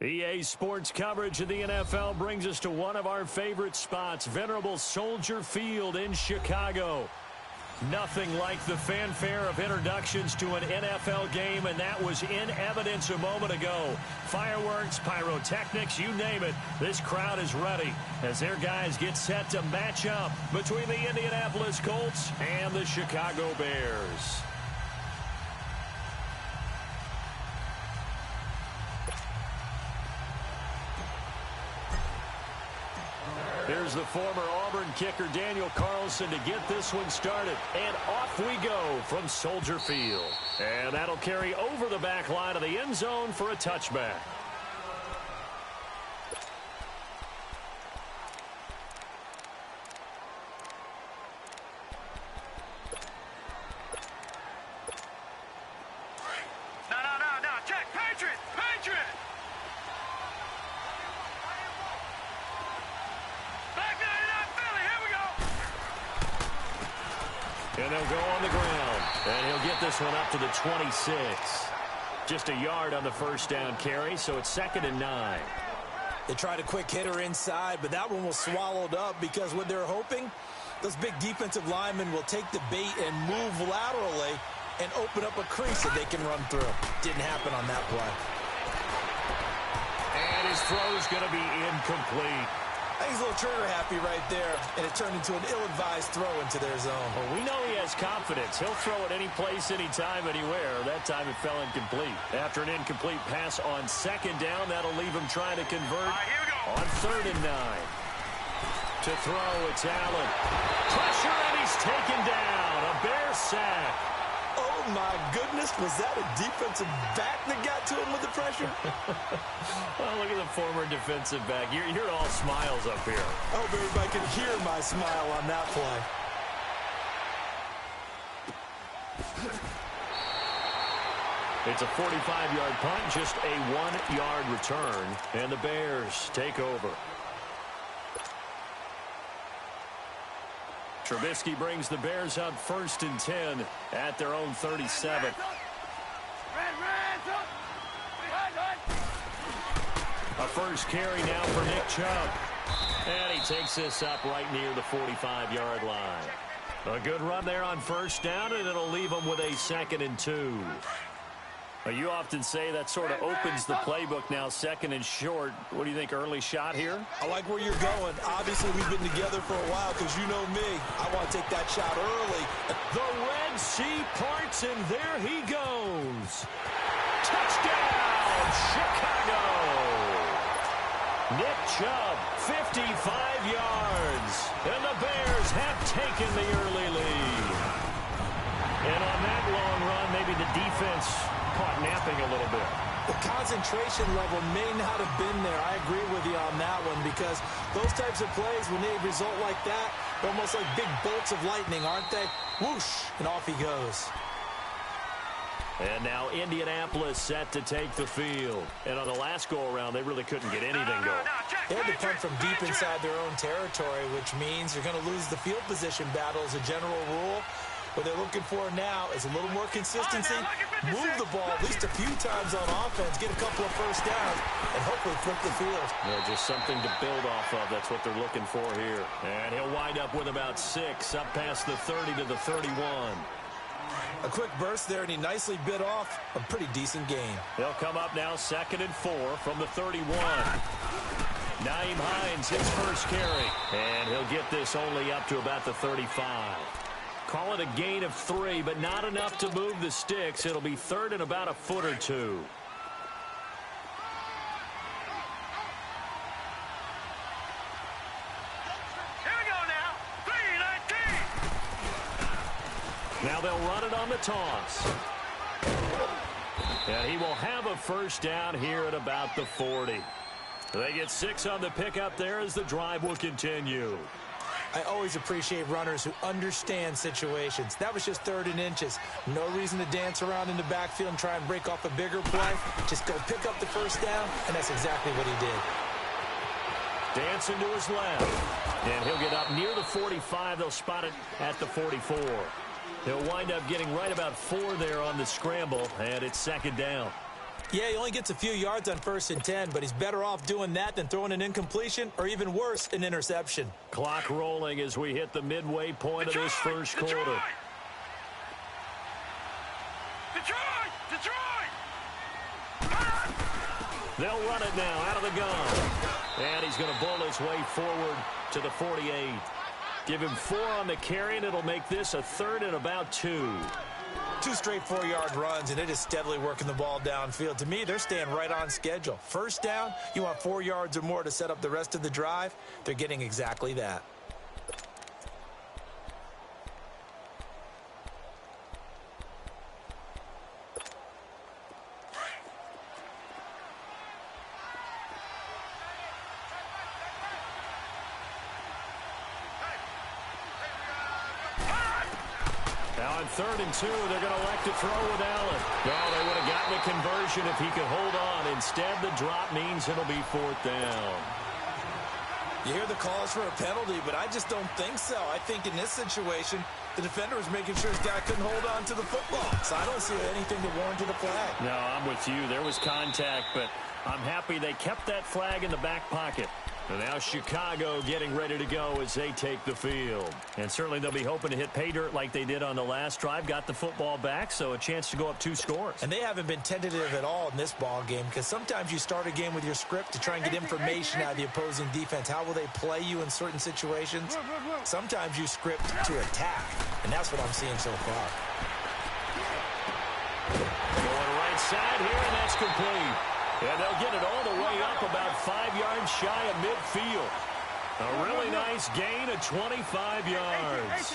EA Sports coverage of the NFL brings us to one of our favorite spots, venerable Soldier Field in Chicago. Nothing like the fanfare of introductions to an NFL game, and that was in evidence a moment ago. Fireworks, pyrotechnics, you name it. This crowd is ready as their guys get set to match up between the Indianapolis Colts and the Chicago Bears. Here's the former Auburn kicker Daniel Carlson to get this one started. And off we go from Soldier Field. And that'll carry over the back line of the end zone for a touchback. And they'll go on the ground. And he'll get this one up to the 26. Just a yard on the first down carry, so it's 2nd and 9. They tried a quick hitter inside, but that one was swallowed up because what they're hoping, those big defensive linemen will take the bait and move laterally and open up a crease that they can run through. Didn't happen on that play. And his throw's going to be incomplete. I think he's a little trigger happy right there, and it turned into an ill-advised throw into their zone. Well, we know he has confidence. He'll throw it any place, anytime, anywhere. That time it fell incomplete. After an incomplete pass on 2nd down, that'll leave him trying to convert on 3rd and 9. To throw, it's Allen. Pressure, and he's taken down. A Bear sack. Oh, my goodness. Was that a defensive back that got to him with the pressure? Well, look at the former defensive back. You're all smiles up here. I hope everybody can hear my smile on that play. It's a 45-yard punt, just a 1-yard return, and the Bears take over. Trubisky brings the Bears up 1st and 10 at their own 37. A first carry now for Nick Chubb. And he takes this up right near the 45-yard line. A good run there on 1st down, and it'll leave him with a 2nd and 2. You often say that sort of opens the playbook now, 2nd and short. What do you think, early shot here? I like where you're going. Obviously, we've been together for a while because you know me. I want to take that shot early. The Red Sea parts, and there he goes. Touchdown, Chicago! Nick Chubb, 55 yards. And the Bears have taken the early lead. And on that long run, maybe the defense caught napping a little bit. The concentration level may not have been there. I agree with you on that one because those types of plays, when they result like that, they're almost like big bolts of lightning, aren't they? Whoosh, and off he goes. And now Indianapolis set to take the field. And on the last go-around, they really couldn't get anything going. They had to punt from deep inside their own territory, which means you're going to lose the field position battle as a general rule. What they're looking for now is a little more consistency, move the ball at least a few times on offense, get a couple of first downs, and hopefully flip the field. Yeah, just something to build off of. That's what they're looking for here. And he'll wind up with about 6, up past the 30 to the 31. A quick burst there, and he nicely bit off a pretty decent gain. They'll come up now 2nd and 4 from the 31. Nyheim Hines, his first carry. And he'll get this only up to about the 35. Call it a gain of 3, but not enough to move the sticks. It'll be 3rd and about a foot or 2. Here we go now. 3-19. Now they'll run it on the toss. And he will have a first down here at about the 40. They get 6 on the pickup there as the drive will continue. I always appreciate runners who understand situations. That was just 3rd and inches. No reason to dance around in the backfield and try and break off a bigger play. Just go pick up the first down, and that's exactly what he did. Dancing to his left. And he'll get up near the 45. They'll spot it at the 44. He'll wind up getting right about 4 there on the scramble, and it's 2nd down. Yeah, he only gets a few yards on 1st and 10, but he's better off doing that than throwing an incompletion or even worse, an interception. Clock rolling as we hit the midway point of this first quarter. Detroit! They'll run it now out of the gun. And he's going to bull his way forward to the 48. Give him 4 on the carry, and it'll make this a 3rd and about 2. 2 straight 4-yard runs, and it is steadily working the ball downfield. To me, they're staying right on schedule. First down, you want 4 yards or more to set up the rest of the drive. They're getting exactly that. Now on 3rd and 2, they're going to elect to throw with Allen. Well, they would have gotten a conversion if he could hold on. Instead, the drop means it'll be 4th down. You hear the calls for a penalty, but I just don't think so. I think in this situation, the defender was making sure his guy couldn't hold on to the football. So I don't see anything to warrant the flag. No, I'm with you. There was contact, but I'm happy they kept that flag in the back pocket. And now Chicago getting ready to go as they take the field. And certainly they'll be hoping to hit pay dirt like they did on the last drive. Got the football back, so a chance to go up 2 scores. And they haven't been tentative at all in this ball game, because sometimes you start a game with your script to try and get information out of the opposing defense. How will they play you in certain situations? Sometimes you script to attack, and that's what I'm seeing so far. Going right side here, and that's complete. And they'll get it all the way up about 5 yards shy of midfield. A really nice gain of 25 yards.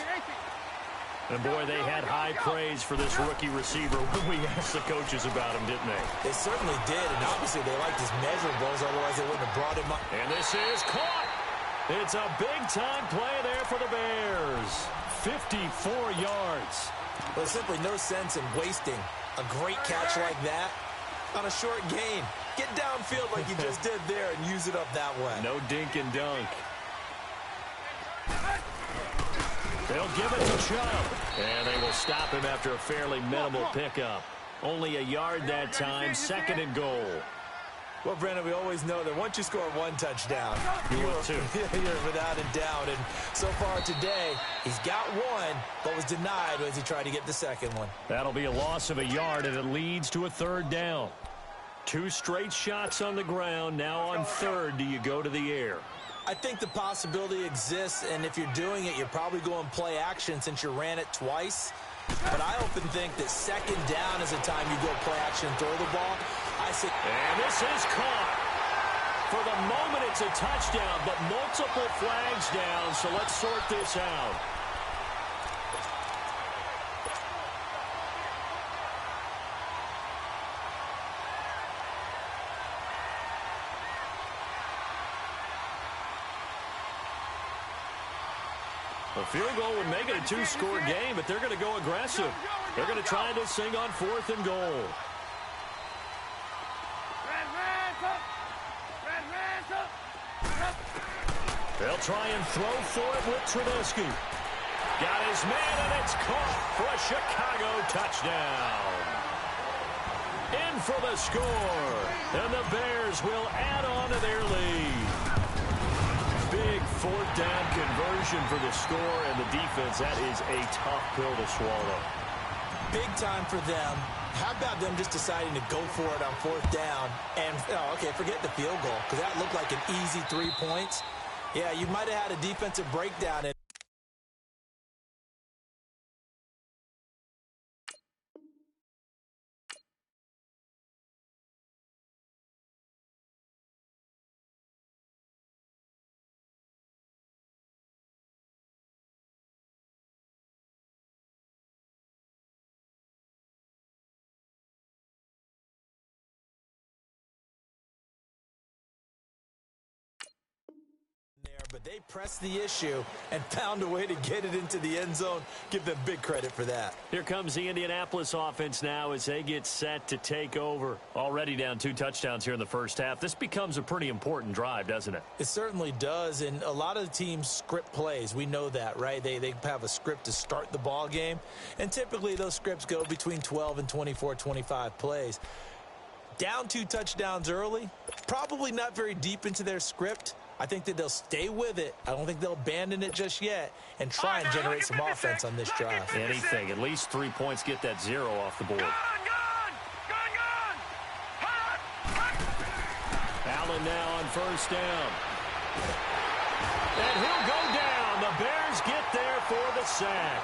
And, boy, they had high praise for this rookie receiver when we asked the coaches about him, didn't they? They certainly did, and obviously they liked his measurables, otherwise they wouldn't have brought him up. And this is caught. It's a big-time play there for the Bears. 54 yards. Well, there's simply no sense in wasting a great catch like that on a short gain. Get downfield like you just did there and use it up that way. No dink and dunk. They'll give it to Chubb. And they will stop him after a fairly minimal pickup. Only a yard that time, 2nd and goal. Well, Brandon, we always know that once you score 1 touchdown, you're without a doubt. And so far today, he's got 1, but was denied as he tried to get the 2nd one. That'll be a loss of a yard, and it leads to a 3rd down. 2 straight shots on the ground. Now on 3rd, do you go to the air? I think the possibility exists, and if you're doing it, you're probably going play action since you ran it twice. But I often think that 2nd down is the time you go play action and throw the ball. And this is caught. For the moment, it's a touchdown, but multiple flags down, so let's sort this out. A field goal would make it a 2-score game, but they're going to go aggressive. They're going to try this thing on 4th and goal. They'll try and throw for it with Trubisky. Got his man, and it's caught for a Chicago touchdown. In for the score, and the Bears will add on to their lead. Big 4th down conversion for the score, and the defense, that is a tough pill to swallow. Big time for them. How about them just deciding to go for it on 4th down? And, okay, forget the field goal, because that looked like an easy 3 points. Yeah, you might have had a defensive breakdown. But they pressed the issue and found a way to get it into the end zone. Give them big credit for that. Here comes the Indianapolis offense now as they get set to take over. Already down 2 touchdowns here in the first half. This becomes a pretty important drive, doesn't it? It certainly does, and a lot of the teams script plays. We know that, right? They have a script to start the ball game, and typically those scripts go between 12 and 24, 25 plays. Down 2 touchdowns early, probably not very deep into their script. I think that they'll stay with it. I don't think they'll abandon it just yet and try and generate some offense on this drive. Anything. At least 3 points, get that 0 off the board. Allen now on first down. And he'll go down. The Bears get there for the sack.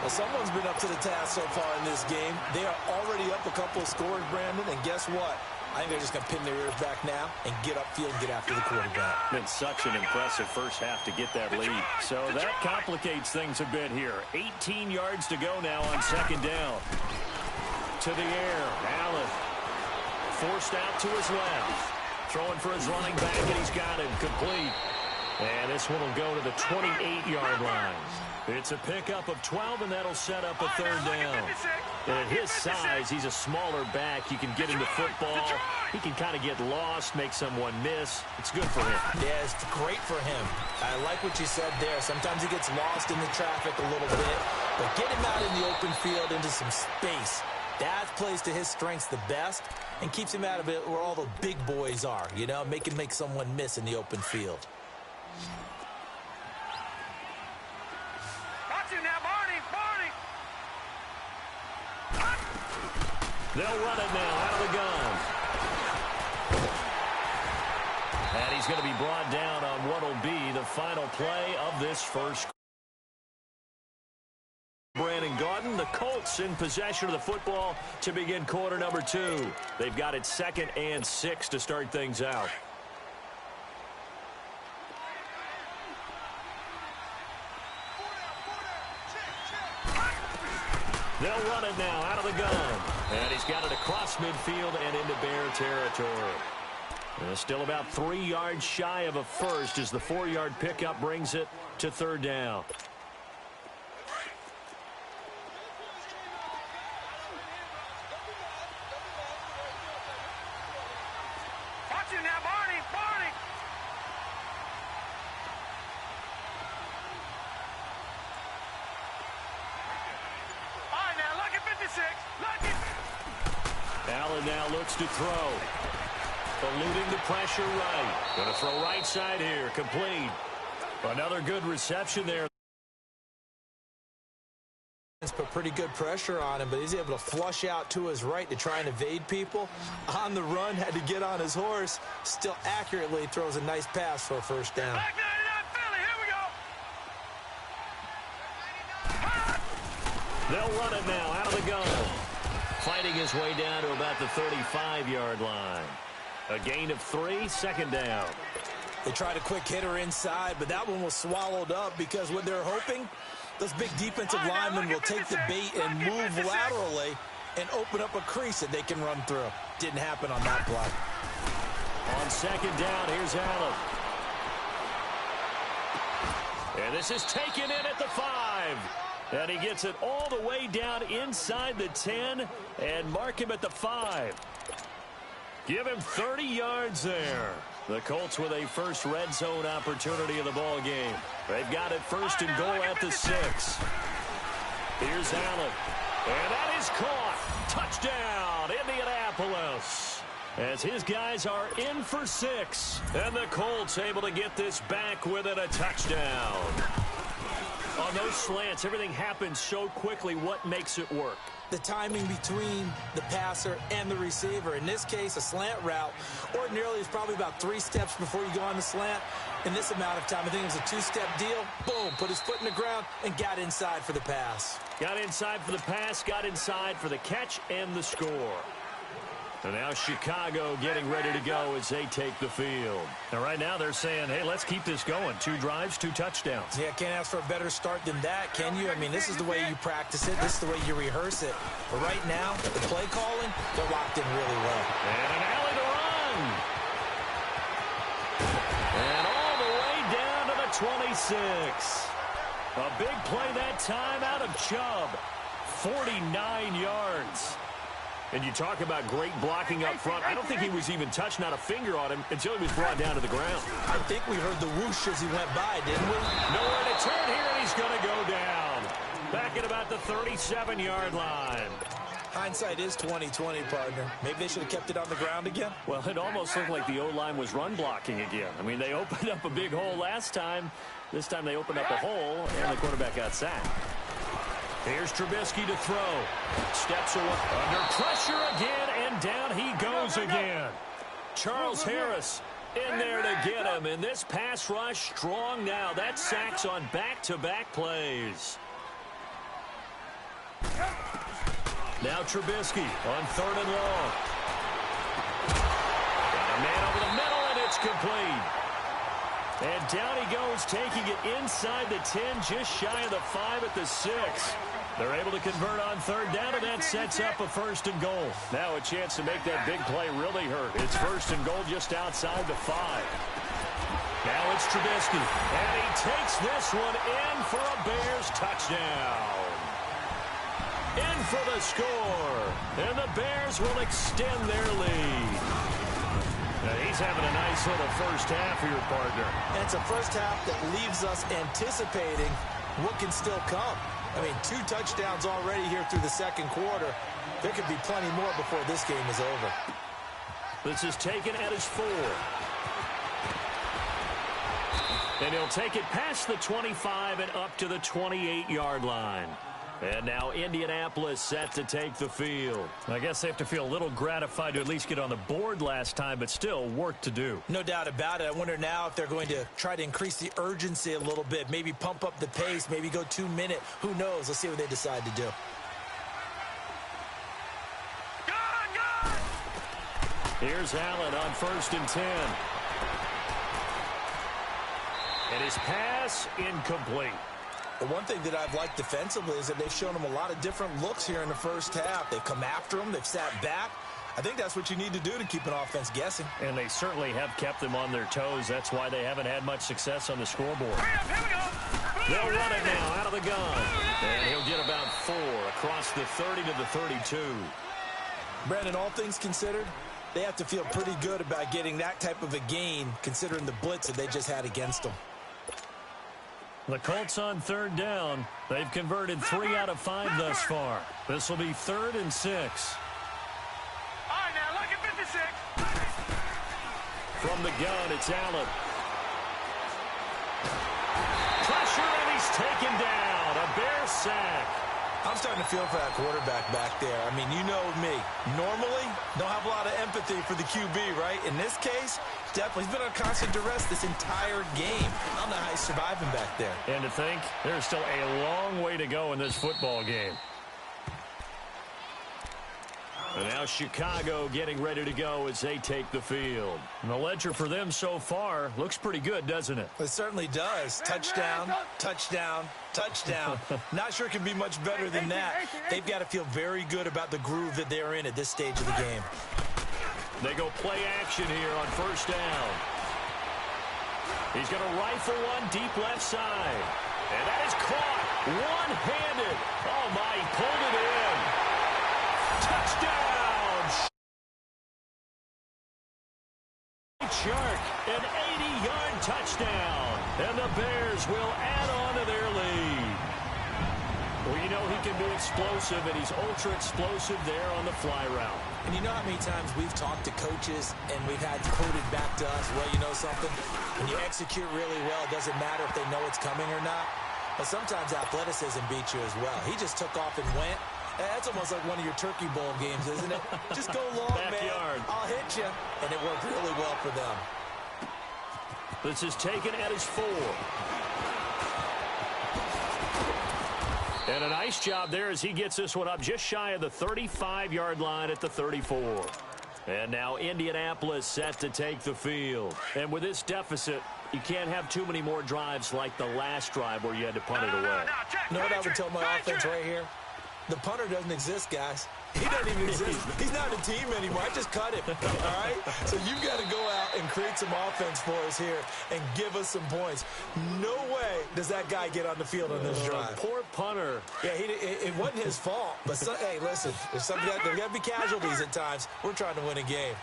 Well, someone's been up to the task so far in this game. They are already up a couple of scores, Brandon, and guess what? I think they're just going to pin their ears back now and get upfield and get after the quarterback. Been such an impressive first half to get that lead. So that complicates things a bit here. 18 yards to go now on second down. To the air. Allen forced out to his left. Throwing for his running back, and he's got him complete. And this one will go to the 28-yard line. It's a pickup of 12, and that'll set up a third down. And at his size, he's a smaller back. You can get him the football. He can kind of get lost, make someone miss. It's good for him. Yeah, it's great for him. I like what you said there. Sometimes he gets lost in the traffic a little bit, but get him out in the open field into some space. That plays to his strengths the best and keeps him out of it where all the big boys are, you know, make someone miss in the open field. Watch it now, Barney. They'll run it now out of the gun. And he's going to be brought down on what will be the final play of this first. Brandon Gaudin, the Colts in possession of the football to begin quarter number 2. They've got it 2nd and 6 to start things out. They'll run it now out of the gun. And he's got it across midfield and into Bear territory. Still about 3 yards shy of a first as the 4-yard pickup brings it to third down. Watch it now, Barney. All right, now, look at 56. Allen now looks to throw. Eluding the pressure right. Going to throw right side here. Complete. Another good reception there. Put pretty good pressure on him, but he's able to flush out to his right to try and evade people. On the run, had to get on his horse. Still accurately throws a nice pass for a first down. Back 99 Philly. Here we go. They'll run it now out of the gun. Fighting his way down to about the 35-yard line. A gain of 3, second down. They tried a quick hitter inside, but that one was swallowed up because what they're hoping, those big defensive linemen will take the bait and move laterally and open up a crease that they can run through. Didn't happen on that play. On second down, here's Allen. And this is taken in at the 5. And he gets it all the way down inside the 10 and mark him at the 5. Give him 30 yards there. The Colts with a first red zone opportunity of the ball game. They've got it first and goal at the 6. Here's Allen. And that is caught. Touchdown, Indianapolis. As his guys are in for 6. And the Colts able to get this back within a touchdown. On those slants, everything happens so quickly. What makes it work? The timing between the passer and the receiver. In this case, a slant route ordinarily is probably about 3 steps before you go on the slant. In this amount of time, I think it was a 2-step deal. Boom, put his foot in the ground and got inside for the pass. Got inside for the pass, got inside for the catch and the score. And now Chicago getting ready to go as they take the field. And right now they're saying, hey, let's keep this going. 2 drives, 2 touchdowns. Yeah, can't ask for a better start than that, can you? I mean, this is the way you practice it. This is the way you rehearse it. But right now, the play calling, they're locked in really well. And an alley to run. And all the way down to the 26. A big play that time out of Chubb. 49 yards. And you talk about great blocking up front. I don't think he was even touched, not a finger on him, until he was brought down to the ground. I think we heard the whoosh as he went by, didn't we? Nowhere to turn here, and he's going to go down. Back at about the 37-yard line. Hindsight is 20/20, partner. Maybe they should have kept it on the ground again. Well, it almost looked like the O-line was run blocking again. I mean, they opened up a big hole last time. This time they opened up a hole, and the quarterback got sacked. Here's Trubisky to throw. Steps away. Under pressure again, and down he goes again. Charles Harris in there to get him, and this pass rush strong now. That's sacks on back-to-back plays. Now Trubisky on 3rd and long. Got a man over the middle, and it's complete. And down he goes, taking it inside the 10, just shy of the 5 at the 6. They're able to convert on 3rd down, and that sets up a 1st and goal. Now a chance to make that big play really hurt. It's 1st and goal just outside the 5. Now it's Trubisky, and he takes this one in for a Bears touchdown. In for the score, and the Bears will extend their lead. Now he's having a nice little first half for your partner. And it's a first half that leaves us anticipating what can still come. I mean, 2 touchdowns already here through the 2nd quarter. There could be plenty more before this game is over. This is taken at his 4. And he'll take it past the 25 and up to the 28-yard line. And now Indianapolis set to take the field. I guess they have to feel a little gratified to at least get on the board last time, but still work to do. No doubt about it. I wonder now if they're going to try to increase the urgency a little bit, maybe pump up the pace, maybe go 2-minute. Who knows? Let's see what they decide to do. Here's Allen on 1st and 10. And his pass incomplete. The one thing that I've liked defensively is that they've shown him a lot of different looks here in the first half. They've come after him. They've sat back. I think that's what you need to do to keep an offense guessing. And they certainly have kept them on their toes. That's why they haven't had much success on the scoreboard. Here we go. They'll run it now out of the gun. And he'll get about 4 across the 30 to the 32. Brandon, all things considered, they have to feel pretty good about getting that type of a gain considering the blitz that they just had against them. The Colts on 3rd down. They've converted 3 out of 5 thus far. This will be 3rd and 6. All right, now look at 56. From the gun, it's Allen. Pressure, and he's taken down. A Bears sack. I'm starting to feel for that quarterback back there. I mean, you know me. Normally, don't have a lot of empathy for the QB, right? In this case, definitely. He's been on constant duress this entire game. I don't know how he's surviving back there. And to think, there's still a long way to go in this football game. And now Chicago getting ready to go as they take the field. And the ledger for them so far looks pretty good, doesn't it? It certainly does. Touchdown, touchdown, touchdown. Not sure it can be much better than that. They've got to feel very good about the groove that they're in at this stage of the game. They go play action here on 1st down. He's going to rifle one deep left side. And that is caught one-handed. Oh, my, he pulled it in. Touchdown! Shark, an 80-yard touchdown. And the Bears will add on to their lead. Well, you know he can be explosive, and he's ultra-explosive there on the fly route. And you know how many times we've talked to coaches and we've had quoted back to us, well, you know something? When you execute really well, it doesn't matter if they know it's coming or not. But sometimes athleticism beats you as well. He just took off and went. That's almost like one of your Turkey Bowl games, isn't it? Just go long, Backyard. man. I'll hit you. And it worked really well for them. This is taken at his 4. And a nice job there as he gets this one up just shy of the 35-yard line at the 34. And now Indianapolis set to take the field. And with this deficit, you can't have too many more drives like the last drive where you had to punt it away. You know what I would tell my offense right here? The punter doesn't exist, guys. He doesn't even exist. He's not a team anymore. I just cut him, all right? So you've got to go out and create some offense for us here and give us some points. No way does that guy get on the field on this drive. Poor punter. Yeah, it wasn't his fault. But, hey, listen, there's got to be casualties at times. We're trying to win a game.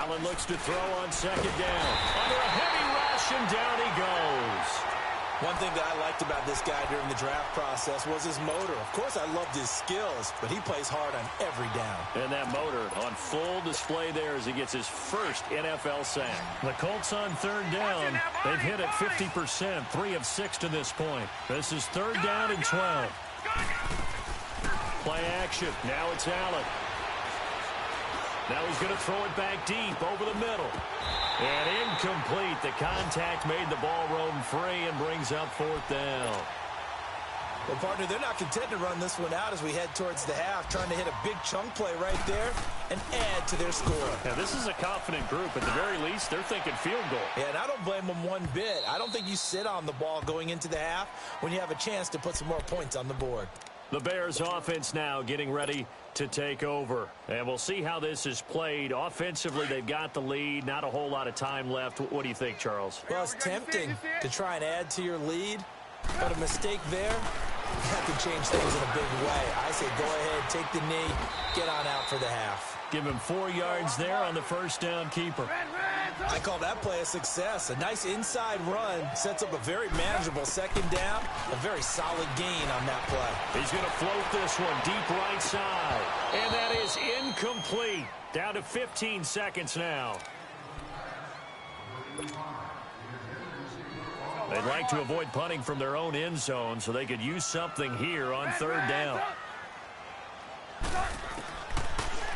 Allen looks to throw on 2nd down. Under a heavy rush, and down he goes. One thing that I liked about this guy during the draft process was his motor. Of course, I loved his skills, but he plays hard on every down. And that motor on full display there as he gets his first NFL sack. The Colts on third down. They've hit it 50%, 3 of 6 to this point. This is third down and 12. Play action. Now it's Allen. Now he's going to throw it back deep over the middle. And incomplete. The contact made the ball roam free and brings up fourth down. Well, partner, they're not content to run this one out as we head towards the half, trying to hit a big chunk play right there and add to their score. Now, this is a confident group. At the very least, they're thinking field goal. Yeah, and I don't blame them one bit. I don't think you sit on the ball going into the half when you have a chance to put some more points on the board. The Bears offense now getting ready to take over. And we'll see how this is played. Offensively, they've got the lead. Not a whole lot of time left. What do you think, Charles? Well, it's tempting to try and add to your lead, but a mistake there, that can change things in a big way. I say go ahead, take the knee, get on out for the half. Give him 4 yards there on the first down keeper. I call that play a success. A nice inside run sets up a very manageable second down. A very solid gain on that play. He's going to float this one deep right side. And that is incomplete. Down to 15 seconds now. They'd like to avoid punting from their own end zone so they could use something here on third down.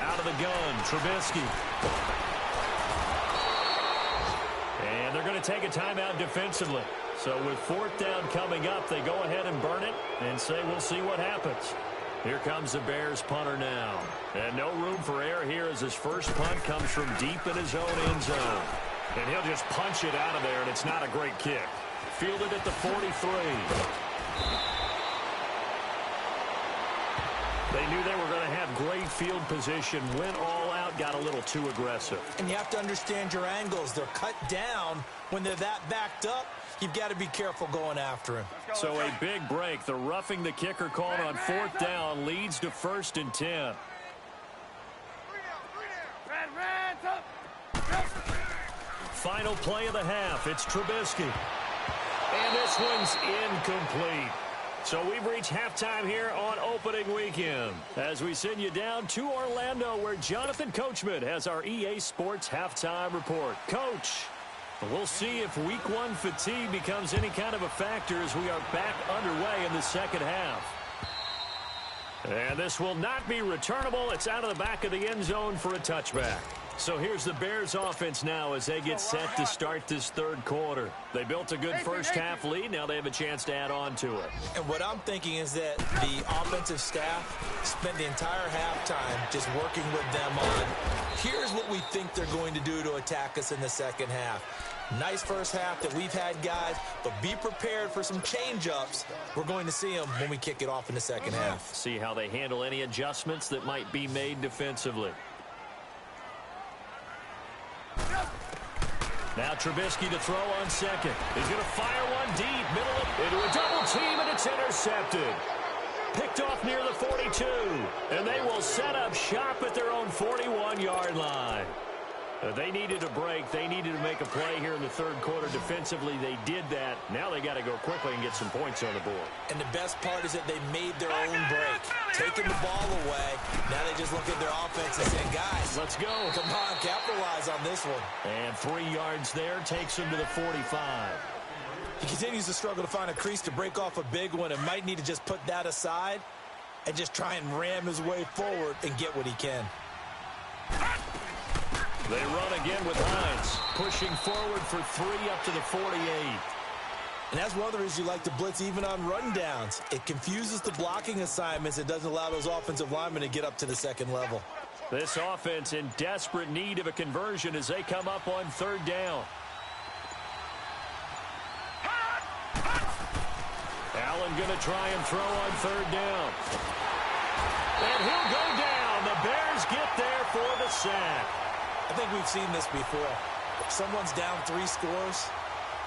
Out of the gun, Trubisky. And they're going to take a timeout defensively. So with fourth down coming up, they go ahead and burn it and say we'll see what happens. Here comes the Bears punter now. And no room for error here as his first punt comes from deep in his own end zone. And he'll just punch it out of there, and it's not a great kick. Fielded at the 43. They knew they were going to have great field position. Went all out, got a little too aggressive. And you have to understand your angles. They're cut down. When they're that backed up, you've got to be careful going after him. So a big break. The roughing the kicker called on fourth down leads to 1st and 10. Final play of the half. It's Trubisky. And this one's incomplete. So we've reached halftime here on opening weekend as we send you down to Orlando where Jonathan Coachman has our EA Sports halftime report. Coach, we'll see if week 1 fatigue becomes any kind of a factor as we are back underway in the second half. And this will not be returnable. It's out of the back of the end zone for a touchback. So here's the Bears offense now as they get set to start this third quarter. They built a good first half lead. Now they have a chance to add on to it. And what I'm thinking is that the offensive staff spent the entire halftime just working with them on, here's what we think they're going to do to attack us in the second half. Nice first half that we've had, guys, but be prepared for some change-ups. We're going to see them when we kick it off in the second half. See how they handle any adjustments that might be made defensively. Now Trubisky to throw on second. He's going to fire one deep, middle into a double team, and it's intercepted. Picked off near the 42, and they will set up shop at their own 41-yard line. They needed a break. They needed to make a play here in the third quarter defensively. They did that. Now they got to go quickly and get some points on the board. And the best part is that they made their own break. Taking the ball away. Now they just look at their offense and say, guys, let's go. Come on, capitalize on this one. And 3 yards there takes him to the 45. He continues to struggle to find a crease to break off a big one and might need to just put that aside and just try and ram his way forward and get what he can. They run again with Hines, pushing forward for 3 up to the 48. And that's one of the reasons you like to blitz even on rundowns. It confuses the blocking assignments. It doesn't allow those offensive linemen to get up to the second level. This offense in desperate need of a conversion as they come up on third down. Allen going to try and throw on third down. And he'll go down. The Bears get there for the sack. I think we've seen this before. If someone's down 3 scores,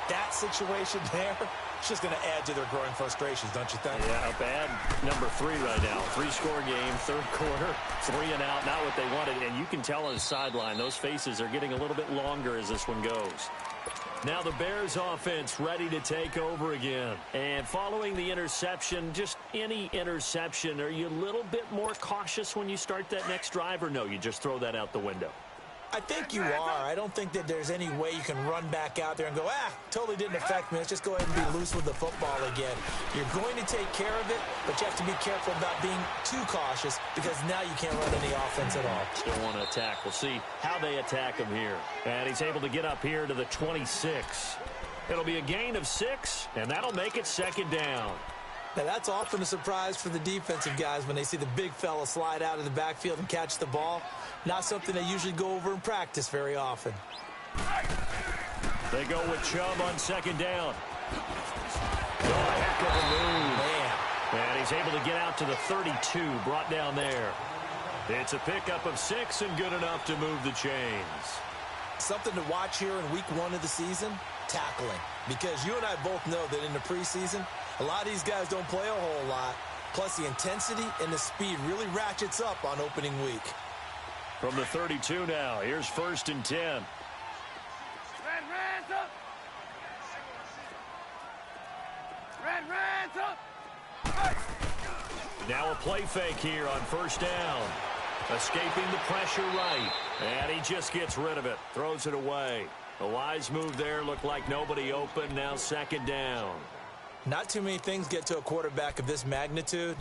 that situation there, it's just going to add to their growing frustrations, don't you think? Yeah, a bad number 3 right now. 3-score game, third quarter, 3 and out, not what they wanted. And you can tell on the sideline, those faces are getting a little bit longer as this one goes. Now the Bears offense ready to take over again. And following the interception, just any interception, are you a little bit more cautious when you start that next drive, or no, you just throw that out the window? I think you are. I don't think that there's any way you can run back out there and go, totally didn't affect me. Let's just go ahead and be loose with the football again. You're going to take care of it, but you have to be careful about being too cautious because now you can't run any offense at all. Still want to attack. We'll see how they attack him here. And he's able to get up here to the 26. It'll be a gain of 6, and that'll make it second down. Now, that's often a surprise for the defensive guys when they see the big fella slide out of the backfield and catch the ball. Not something they usually go over in practice very often. They go with Chubb on second down. Oh, heck of a move. Man. And he's able to get out to the 32, brought down there. It's a pickup of 6 and good enough to move the chains. Something to watch here in week 1 of the season, tackling. Because you and I both know that in the preseason, a lot of these guys don't play a whole lot. Plus, the intensity and the speed really ratchets up on opening week. From the 32 now, here's 1st and 10. Red, up. Red, up. Now a play fake here on 1st down. Escaping the pressure right. And he just gets rid of it. Throws it away. A wise move there. Looked like nobody open. Now 2nd down. Not too many things get to a quarterback of this magnitude,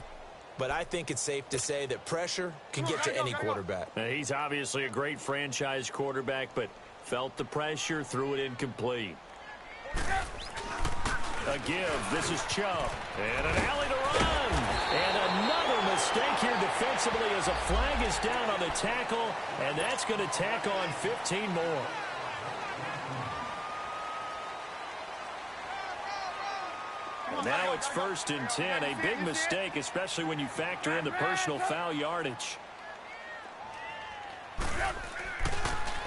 but I think it's safe to say that pressure can get to any quarterback. Now, he's obviously a great franchise quarterback, but felt the pressure, threw it incomplete. A give. This is Chubb. And an alley to run. And another mistake here defensively as a flag is down on the tackle, and that's going to tack on 15 more. Now it's 1st and 10. A big mistake, especially when you factor in the personal foul yardage.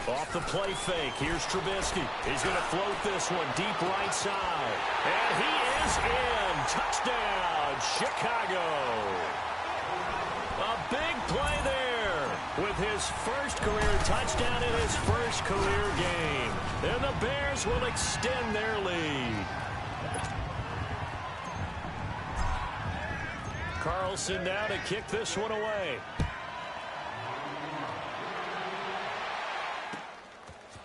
Off the play fake. Here's Trubisky. He's going to float this one deep right side. And he is in. Touchdown, Chicago. A big play there with his first career touchdown in his first career game. And the Bears will extend their lead. Carlson now to kick this one away.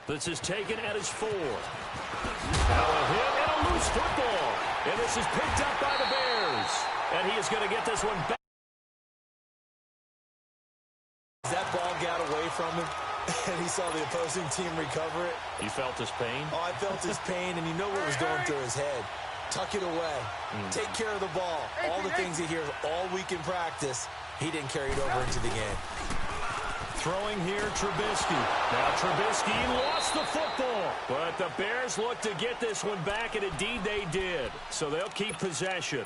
This is taken at his 4. Now a hit and a loose football. And this is picked up by the Bears. And he is going to get this one back. That ball got away from him, and he saw the opposing team recover it. You felt his pain? Oh, I felt his pain, and you know what was going through his head. Tuck it away. Take care of the ball. All the things he hears all week in practice, he didn't carry it over into the game. Throwing here, Trubisky. Now Trubisky lost the football. But the Bears look to get this one back, and indeed they did. So they'll keep possession.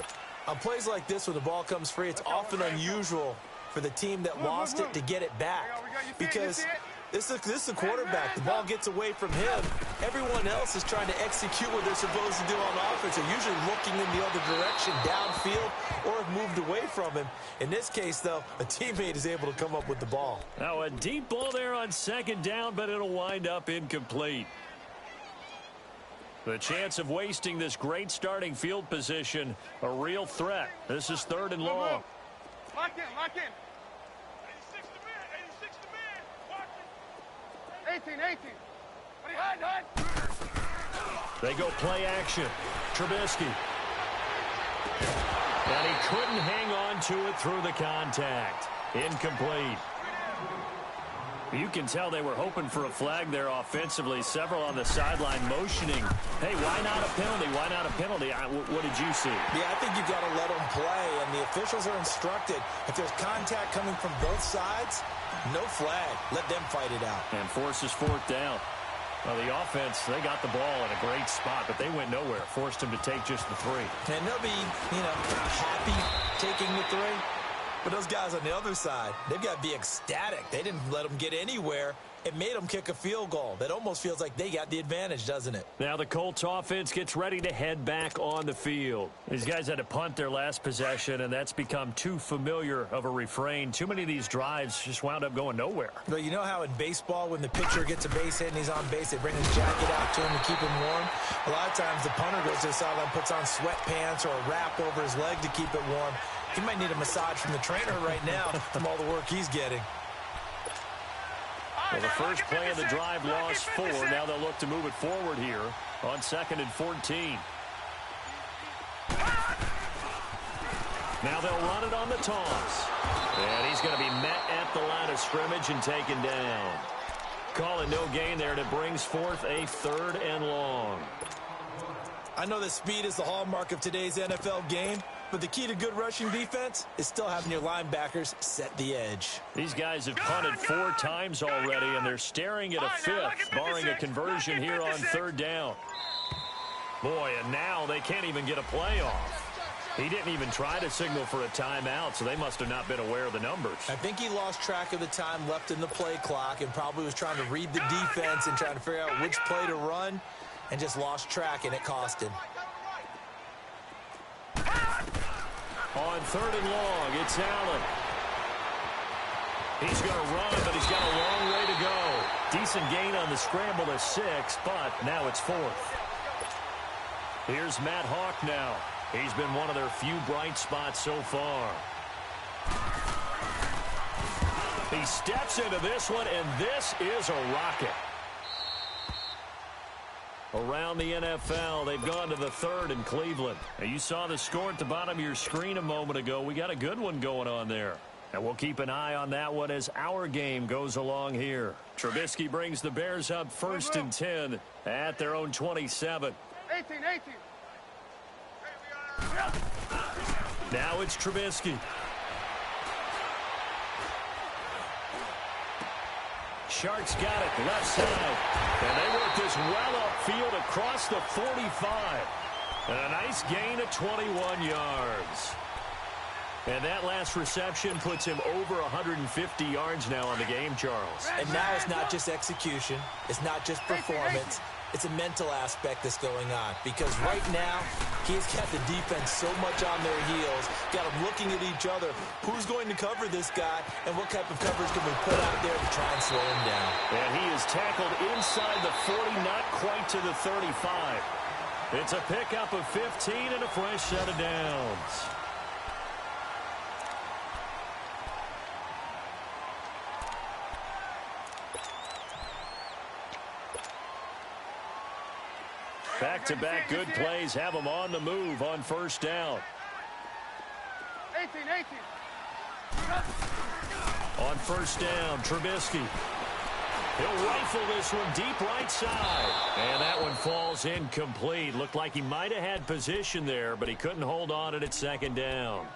On plays like this where the ball comes free, it's often unusual for the team that lost it to get it back. Because this is a quarterback. The ball gets away from him. Everyone else is trying to execute what they're supposed to do on offense. They're usually looking in the other direction, downfield, or have moved away from him. In this case, though, a teammate is able to come up with the ball. Now a deep ball there on 2nd down, but it'll wind up incomplete. The chance of wasting this great starting field position, a real threat. This is 3rd and long. Lock in. 18. Hide. They go play action. Trubisky. And he couldn't hang on to it through the contact. Incomplete. You can tell they were hoping for a flag there offensively. Several on the sideline motioning. Hey, why not a penalty? Why not a penalty? What did you see? Yeah, I think you've got to let them play, and the officials are instructed. If there's contact coming from both sides, no flag. Let them fight it out. And forces 4th down. Well, the offense, they got the ball in a great spot, but they went nowhere. Forced him to take just the 3. And they'll be, happy taking the 3. But those guys on the other side, they've got to be ecstatic. They didn't let them get anywhere. It made them kick a field goal. That almost feels like they got the advantage, doesn't it? Now the Colts offense gets ready to head back on the field. These guys had to punt their last possession, and that's become too familiar of a refrain. Too many of these drives just wound up going nowhere. But you know how in baseball, when the pitcher gets a base hit and he's on base, they bring his jacket out to him to keep him warm? A lot of times the punter goes to the sideline, puts on sweatpants or a wrap over his leg to keep it warm. He might need a massage from the trainer right now from all the work he's getting. Well, the first play of the drive lost 4. Now they'll look to move it forward here on 2nd and 14. Now they'll run it on the toss. And he's going to be met at the line of scrimmage and taken down. Calling no gain there, and it brings forth a 3rd and long. I know that speed is the hallmark of today's NFL game, but the key to good rushing defense is still having your linebackers set the edge. These guys have punted 4 times already, and they're staring at a 5th, barring a conversion here on 3rd down. Boy, and now they can't even get a play off. He didn't even try to signal for a timeout, so they must have not been aware of the numbers. I think he lost track of the time left in the play clock and probably was trying to read the defense and trying to figure out which play to run, and just lost track, and it cost him. On 3rd and long, it's Allen. He's going to run, but he's got a long way to go. Decent gain on the scramble to 6, but now it's 4th. Here's Matt Hawk now. He's been one of their few bright spots so far. He steps into this one, and this is a rocket. Around the NFL, they've gone to the 3rd in Cleveland. Now, you saw the score at the bottom of your screen a moment ago. We got a good one going on there. And we'll keep an eye on that one as our game goes along here. Trubisky brings the Bears up 1st and 10 at their own 27. 18. Now it's Trubisky. Sharks got it left side. And they work this well upfield across the 45. And a nice gain of 21 yards. And that last reception puts him over 150 yards now on the game, Charles. And now it's not just execution. It's not just performance. It's a mental aspect that's going on. Because right now, he's got the defense so much on their heels. Got them looking at each other. Who's going to cover this guy? And what type of coverage can we put out there to try and slow him down? And he is tackled inside the 40, not quite to the 35. It's a pickup of 15 and a fresh set of downs. Back-to-back good plays have them on the move on 1st down. 18. On 1st down, Trubisky. He'll rifle this one deep right side. And that one falls incomplete. Looked like he might have had position there, but he couldn't hold on it at 2nd down.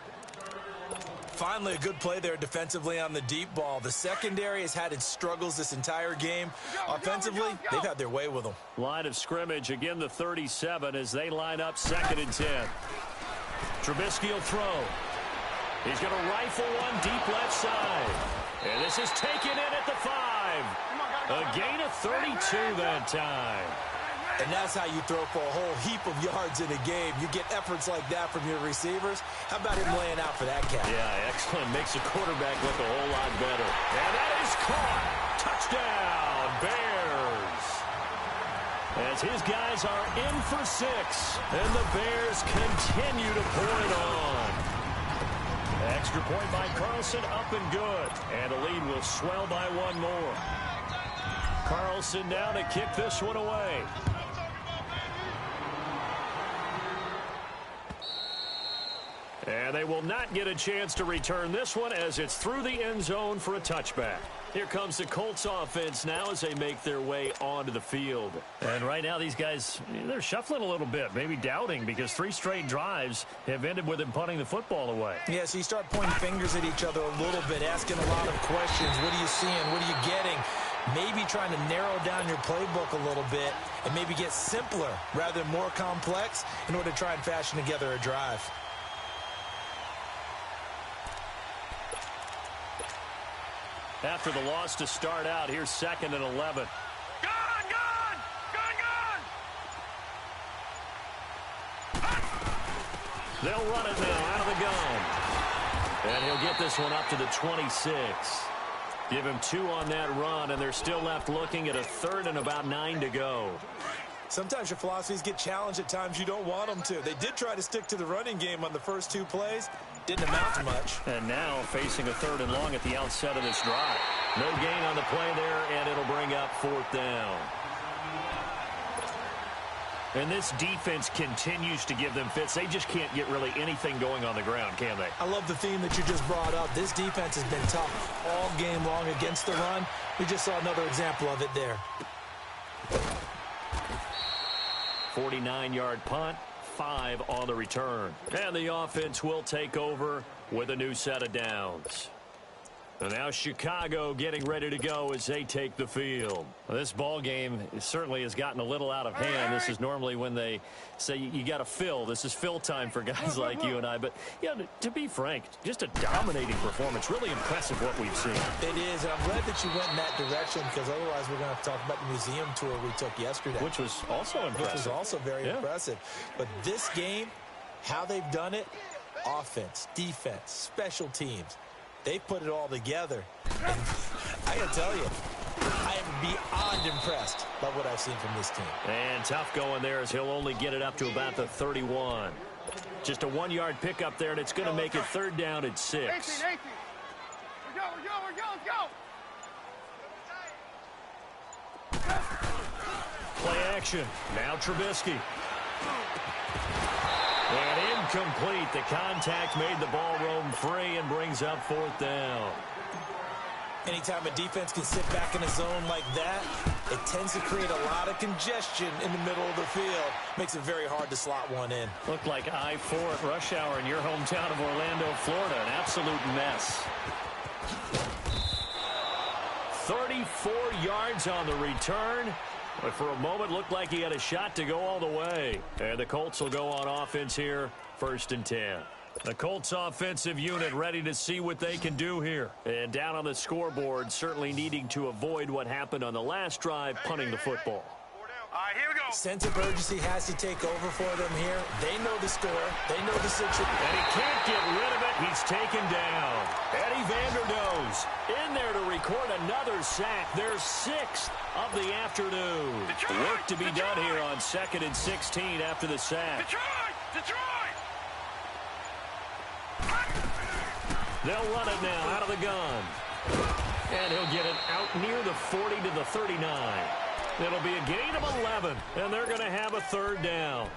Finally, a good play there defensively on the deep ball. The secondary has had its struggles this entire game. Offensively, they've had their way with them. Line of scrimmage, again the 37 as they line up 2nd and 10. Trubisky will throw. He's going to rifle one deep left side. And this is taken in at the 5. A gain of 32 that time. And that's how you throw for a whole heap of yards in a game. You get efforts like that from your receivers. How about him laying out for that catch? Yeah, excellent. Makes the quarterback look a whole lot better. And that is caught. Touchdown, Bears. As his guys are in for 6. And the Bears continue to pour it on. Extra point by Carlson, up and good. And the lead will swell by 1 more. Carlson now to kick this one away. And they will not get a chance to return this one as it's through the end zone for a touchback. Here comes the Colts offense now as they make their way onto the field. And right now these guys, they're shuffling a little bit, maybe doubting, because 3 straight drives have ended with them punting the football away. Yeah, so you start pointing fingers at each other a little bit, asking a lot of questions. What are you seeing? What are you getting? Maybe trying to narrow down your playbook a little bit and maybe get simpler rather than more complex in order to try and fashion together a drive. After the loss to start out, here's 2nd and 11. They'll run it now out of the gun. And he'll get this one up to the 26. Give him 2 on that run, and they're still left looking at a 3rd and about 9 to go. Sometimes your philosophies get challenged at times you don't want them to. They did try to stick to the running game on the first 2 plays. Didn't amount to much. And now facing a 3rd and long at the outset of this drive. No gain on the play there, and it'll bring up 4th down. And this defense continues to give them fits. They just can't get really anything going on the ground, can they? I love the theme that you just brought up. This defense has been tough all game long against the run. We just saw another example of it there. 49-yard punt, 5 on the return. And the offense will take over with a new set of downs. And now Chicago getting ready to go as they take the field. Well, this ball game certainly has gotten a little out of hand. This is normally when they say you got to fill. This is fill time for guys like you and I. But, yeah, to be frank, just a dominating performance. Really impressive what we've seen. It is. And I'm glad that you went in that direction because otherwise we're going to have to talk about the museum tour we took yesterday. Which was also impressive. Which was also very impressive. But this game, how they've done it, offense, defense, special teams. They put it all together. And I got to tell you, I am beyond impressed by what I've seen from this team. And tough going there as he'll only get it up to about the 31. Just a 1-yard pickup there, and it's going to make it 3rd down at 6. 18. We're go. Play action. Now Trubisky. And incomplete. The contact made the ball roam free and brings up 4th down. Anytime a defense can sit back in a zone like that, it tends to create a lot of congestion in the middle of the field. Makes it very hard to slot one in. Looked like I-4 at rush hour in your hometown of Orlando, Florida. An absolute mess. 34 yards on the return. But for a moment, looked like he had a shot to go all the way. And the Colts will go on offense here, 1st and 10. The Colts offensive unit ready to see what they can do here. And down on the scoreboard, certainly needing to avoid what happened on the last drive, punting the football. All right, here we go. Sense of urgency has to take over for them here. They know the score. They know the situation. And he can't get rid of it. He's taken down. Eddie Vanderdoes in there to record another sack. Their 6th of the afternoon. Work to be done here on 2nd and 16 after the sack. Detroit! They'll run it now out of the gun. And he'll get it out near the 40 to the 39. It'll be a gain of 11, and they're going to have a 3rd down.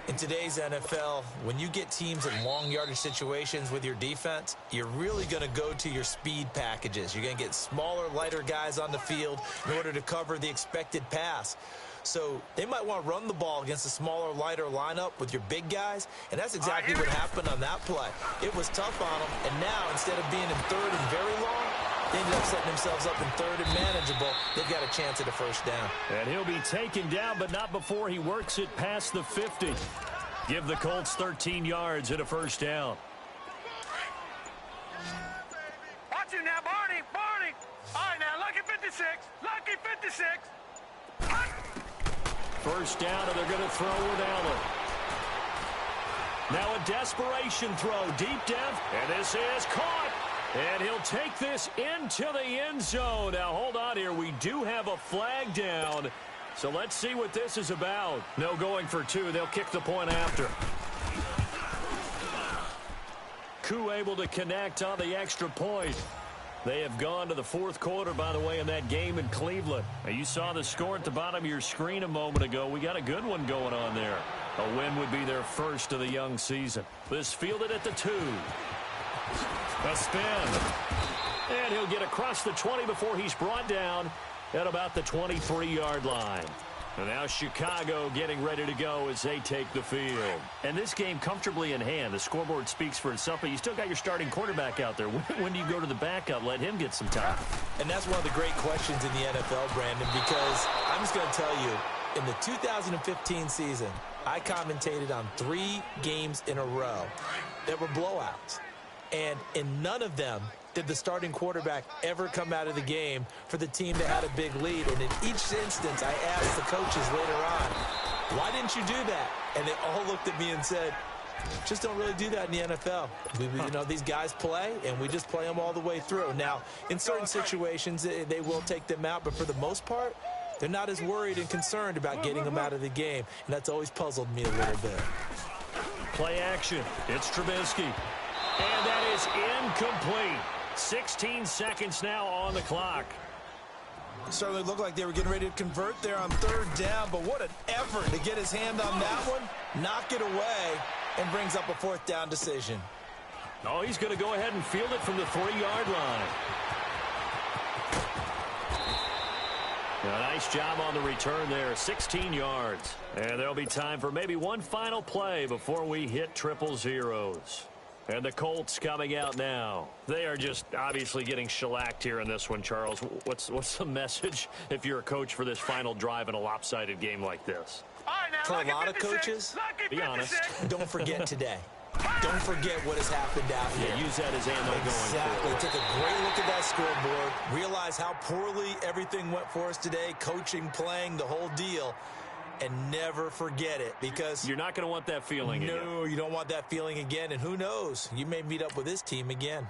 In today's NFL, when you get teams in long yardage situations with your defense, you're really going to go to your speed packages. You're going to get smaller, lighter guys on the field in order to cover the expected pass. So they might want to run the ball against a smaller, lighter lineup with your big guys, and that's exactly what happened on that play. It was tough on them, and now instead of being in 3rd and very long, they ended up setting themselves up in 3rd and manageable. They've got a chance at a 1st down. And he'll be taken down, but not before he works it past the 50. Give the Colts 13 yards at a 1st down. Watch it now, Barney. All right, now, lucky 56. Lucky 56. 1st down, and they're going to throw with Allen. Now a desperation throw, deep depth, and this is caught. And he'll take this into the end zone. Now, hold on here. We do have a flag down. So let's see what this is about. No going for 2. They'll kick the point after. Koo able to connect on the extra point. They have gone to the 4th quarter, by the way, in that game in Cleveland. Now, you saw the score at the bottom of your screen a moment ago. We got a good one going on there. A win would be their 1st of the young season. This fielded at the 2. A spin. And he'll get across the 20 before he's brought down at about the 23-yard line. And now Chicago getting ready to go as they take the field. And this game comfortably in hand. The scoreboard speaks for itself, but you still got your starting quarterback out there. When do you go to the backup? Let him get some time. And that's one of the great questions in the NFL, Brandon, because I'm just going to tell you, in the 2015 season, I commentated on 3 games in a row that were blowouts. And in none of them did the starting quarterback ever come out of the game for the team that had a big lead. And in each instance, I asked the coaches later on, why didn't you do that? And they all looked at me and said, just don't really do that in the NFL. You know, these guys play, and we just play them all the way through. Now, in certain situations, they will take them out, but for the most part, they're not as worried and concerned about getting them out of the game, and that's always puzzled me a little bit. Play action. It's Trubisky. And that is incomplete. 16 seconds now on the clock. Certainly looked like they were getting ready to convert there on third down, but what an effort to get his hand on that one, knock it away, and brings up a fourth down decision. Oh, he's going to go ahead and field it from the 3-yard line. A nice job on the return there, 16 yards. And there'll be time for maybe one final play before we hit triple zeros. And the Colts coming out now. They are just obviously getting shellacked here in this one, Charles. What's the message if you're a coach for this final drive in a lopsided game like this? For a lot of coaches, be honest, don't forget today. Don't forget what has happened out here. Yeah, use that as ammo going Exactly. forward. Take a great look at that scoreboard. Realize how poorly everything went for us today. Coaching, playing, the whole deal. And never forget it, because you're not going to want that feeling again. No, you don't want that feeling again. And who knows? You may meet up with this team again.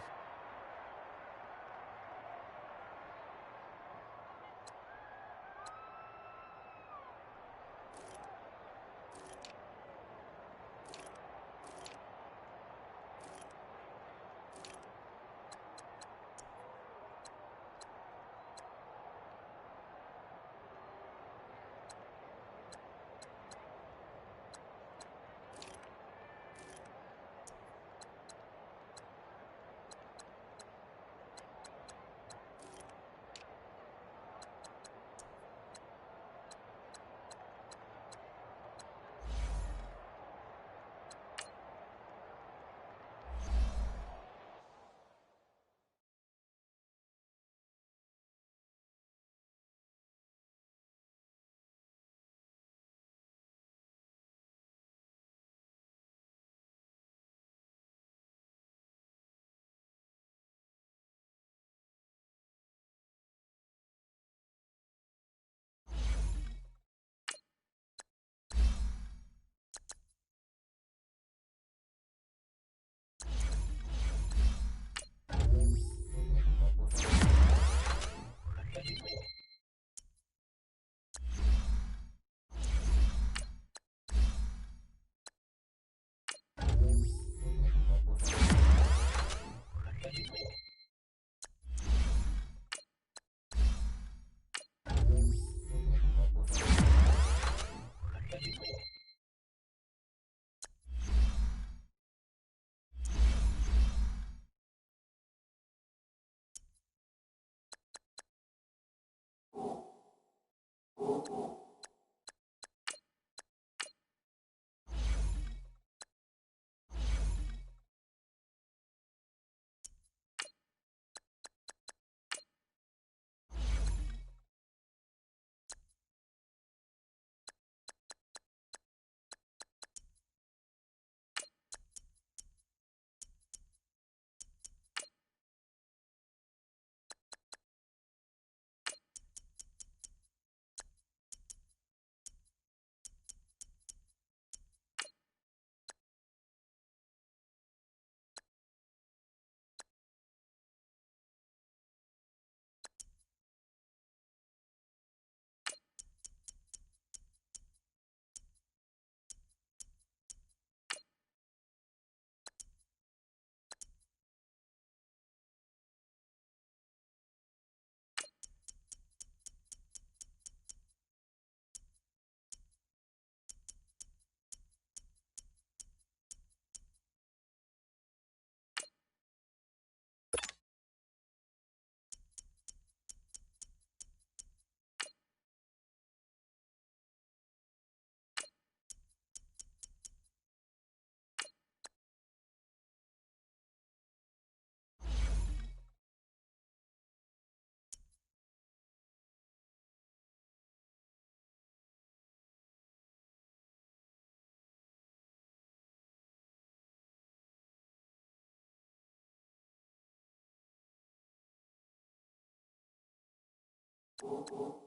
you